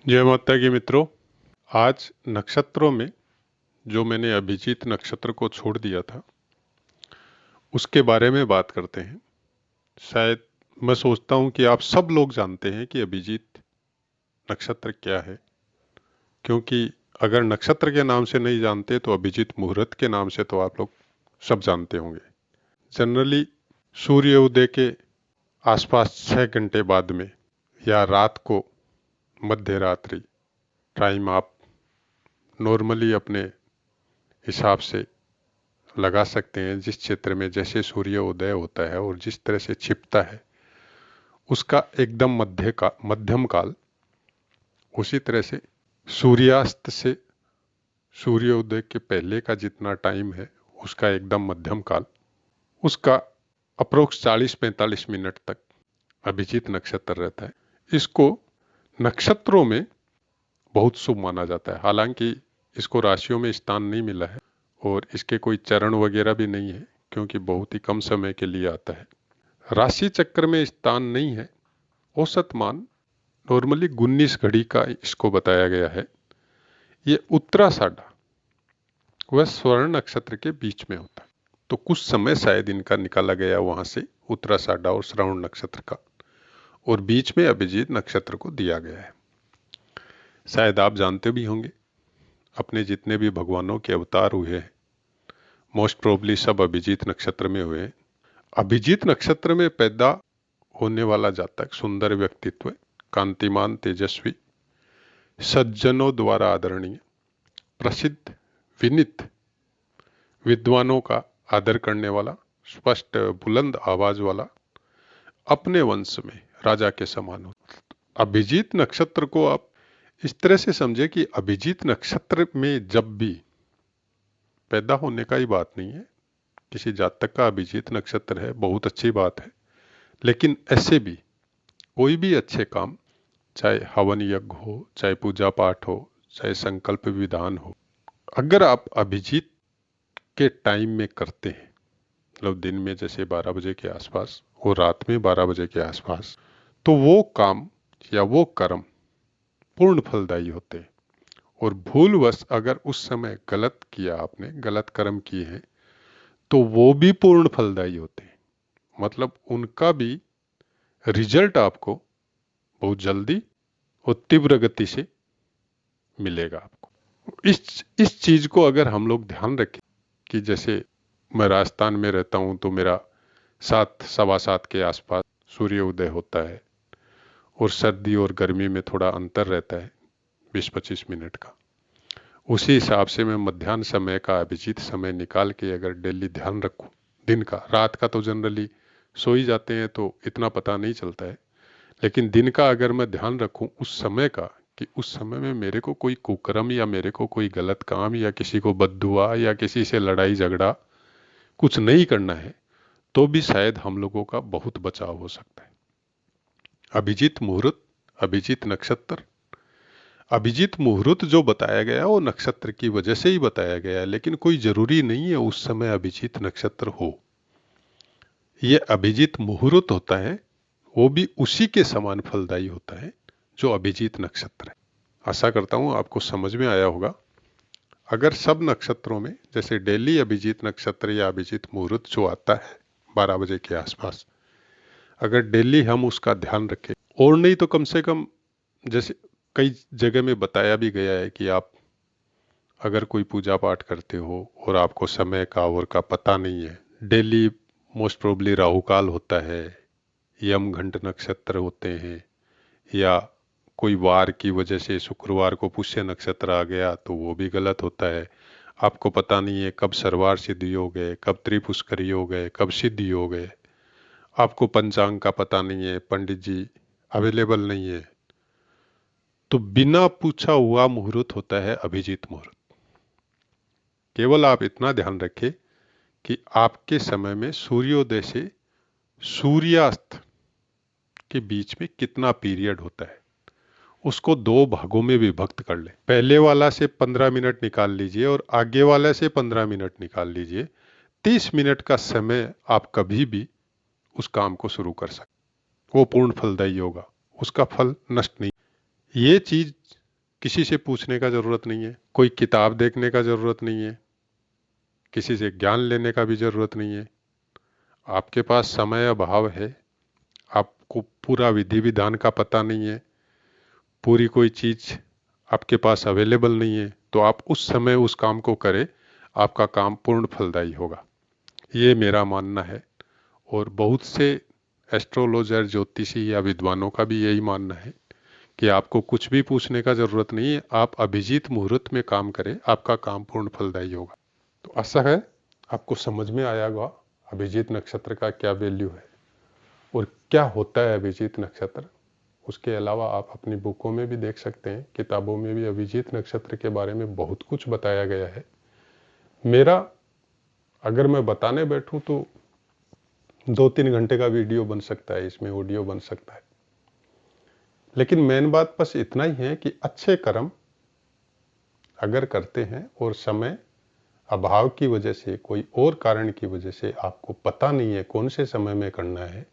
जय माता की मित्रों, आज नक्षत्रों में जो मैंने अभिजीत नक्षत्र को छोड़ दिया था उसके बारे में बात करते हैं। शायद मैं सोचता हूं कि आप सब लोग जानते हैं कि अभिजीत नक्षत्र क्या है, क्योंकि अगर नक्षत्र के नाम से नहीं जानते तो अभिजीत मुहूर्त के नाम से तो आप लोग सब जानते होंगे। जनरली सूर्योदय के आसपास 6 घंटे बाद में या रात को मध्य रात्रि टाइम आप नॉर्मली अपने हिसाब से लगा सकते हैं। जिस क्षेत्र में जैसे सूर्य उदय होता है और जिस तरह से छिपता है उसका एकदम मध्यम काल, उसी तरह से सूर्यास्त से सूर्योदय के पहले का जितना टाइम है उसका एकदम मध्यम काल, उसका अप्रोक्स 40-45 मिनट तक अभिजीत नक्षत्र रहता है। इसको नक्षत्रों में बहुत शुभ माना जाता है। हालांकि इसको राशियों में स्थान नहीं मिला है और इसके कोई चरण वगैरह भी नहीं है, क्योंकि बहुत ही कम समय के लिए आता है। राशि चक्र में स्थान नहीं है। औसत मान नॉर्मली 19 घड़ी का इसको बताया गया है। ये उत्तराषाढ़ा वह स्वर्ण नक्षत्र के बीच में होता है, तो कुछ समय शायद इनका निकाला गया वहां से उत्तराषाढ़ा और श्रवण नक्षत्र का, और बीच में अभिजीत नक्षत्र को दिया गया है। शायद आप जानते भी होंगे अपने जितने भी भगवानों के अवतार हुए हैं मोस्ट प्रोबली सब अभिजीत नक्षत्र में हुए हैं। अभिजीत नक्षत्र में पैदा होने वाला जातक सुंदर व्यक्तित्व, कांतिमान, तेजस्वी, सज्जनों द्वारा आदरणीय, प्रसिद्ध, विनीत, विद्वानों का आदर करने वाला, स्पष्ट बुलंद आवाज वाला, अपने वंश में राजा के समान हो। अभिजीत नक्षत्र को आप इस तरह से समझे कि अभिजीत नक्षत्र में जब भी पैदा होने का ही बात नहीं है, किसी जातक का अभिजीत नक्षत्र है बहुत अच्छी बात है, लेकिन ऐसे भी कोई भी अच्छे काम, चाहे हवन यज्ञ हो, चाहे पूजा पाठ हो, चाहे संकल्प विधान हो, अगर आप अभिजीत के टाइम में करते हैं, मतलब दिन में जैसे 12 बजे के आसपास और रात में 12 बजे के आसपास, तो वो काम या वो कर्म पूर्ण फलदायी होते हैं। और भूलवश अगर उस समय गलत किया, आपने गलत कर्म किए हैं, तो वो भी पूर्ण फलदायी होते हैं। मतलब उनका भी रिजल्ट आपको बहुत जल्दी और तीव्र गति से मिलेगा आपको। इस चीज को अगर हम लोग ध्यान रखें कि जैसे मैं राजस्थान में रहता हूं तो मेरा 7, सवा 7 के आसपास सूर्य उदय होता है, और सर्दी और गर्मी में थोड़ा अंतर रहता है 20-25 मिनट का। उसी हिसाब से मैं मध्याह्न समय का अभिजीत समय निकाल के अगर डेली ध्यान रखूं, दिन का, रात का तो जनरली सो ही जाते हैं तो इतना पता नहीं चलता है, लेकिन दिन का अगर मैं ध्यान रखूं उस समय का, कि उस समय में मेरे को कोई कुकर्म या मेरे को कोई गलत काम या किसी को बद्दुआ या किसी से लड़ाई झगड़ा कुछ नहीं करना है, तो भी शायद हम लोगों का बहुत बचाव हो सकता है। अभिजीत मुहूर्त, अभिजीत नक्षत्र, अभिजीत मुहूर्त जो बताया गया वो नक्षत्र की वजह से ही बताया गया है, लेकिन कोई जरूरी नहीं है उस समय अभिजीत नक्षत्र हो। ये अभिजीत मुहूर्त होता है वो भी उसी के समान फलदायी होता है जो अभिजीत नक्षत्र है। आशा करता हूं आपको समझ में आया होगा। अगर सब नक्षत्रों में जैसे डेली अभिजीत नक्षत्र या अभिजीत मुहूर्त जो आता है 12 बजे के आसपास, अगर डेली हम उसका ध्यान रखें, और नहीं तो कम से कम जैसे कई जगह में बताया भी गया है कि आप अगर कोई पूजा पाठ करते हो और आपको समय का और का पता नहीं है, डेली मोस्ट प्रोबली राहु काल होता है, यम घंट नक्षत्र होते हैं, या कोई वार की वजह से शुक्रवार को पुष्य नक्षत्र आ गया तो वो भी गलत होता है। आपको पता नहीं है कब सरवार सिद्धि हो गए, कब त्रिपुष्करी हो गए, कब सिद्धि हो गए, आपको पंचांग का पता नहीं है, पंडित जी अवेलेबल नहीं है, तो बिना पूछा हुआ मुहूर्त होता है अभिजीत मुहूर्त। केवल आप इतना ध्यान रखें कि आपके समय में सूर्योदय से सूर्यास्त के बीच में कितना पीरियड होता है, उसको 2 भागों में विभक्त कर लें। पहले वाला से 15 मिनट निकाल लीजिए और आगे वाला से 15 मिनट निकाल लीजिए। 30 मिनट का समय आप कभी भी उस काम को शुरू कर सकते, वो पूर्ण फलदायी होगा, उसका फल नष्ट नहीं। ये चीज किसी से पूछने का ज़रूरत नहीं है, कोई किताब देखने का ज़रूरत नहीं है, किसी से ज्ञान लेने का भी ज़रूरत नहीं है। आपके पास समय अभाव है, आपको पूरा विधि विधान का पता नहीं है, पूरी कोई चीज़ आपके पास अवेलेबल नहीं है, तो आप उस समय उस काम को करें, आपका काम पूर्ण फलदायी होगा। ये मेरा मानना है। और बहुत से एस्ट्रोलॉजर, ज्योतिषी या विद्वानों का भी यही मानना है कि आपको कुछ भी पूछने का ज़रूरत नहीं है, आप अभिजीत मुहूर्त में काम करें, आपका काम पूर्ण फलदायी होगा। तो आशा है आपको समझ में आया होगा अभिजीत नक्षत्र का क्या वैल्यू है और क्या होता है अभिजीत नक्षत्र। उसके अलावा आप अपनी बुकों में भी देख सकते हैं, किताबों में भी अभिजीत नक्षत्र के बारे में बहुत कुछ बताया गया है। मेरा अगर मैं बताने बैठूं तो 2-3 घंटे का वीडियो बन सकता है, इसमें ऑडियो बन सकता है। लेकिन मेन बात बस इतना ही है कि अच्छे कर्म अगर करते हैं और समय अभाव की वजह से, कोई और कारण की वजह से आपको पता नहीं है कौन से समय में करना है,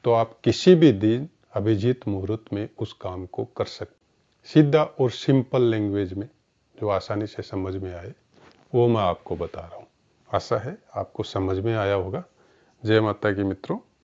तो आप किसी भी दिन अभिजीत मुहूर्त में उस काम को कर सकते। सीधा और सिंपल लैंग्वेज में जो आसानी से समझ में आए वो मैं आपको बता रहा हूँ। आशा है आपको समझ में आया होगा। जय माता की मित्रों।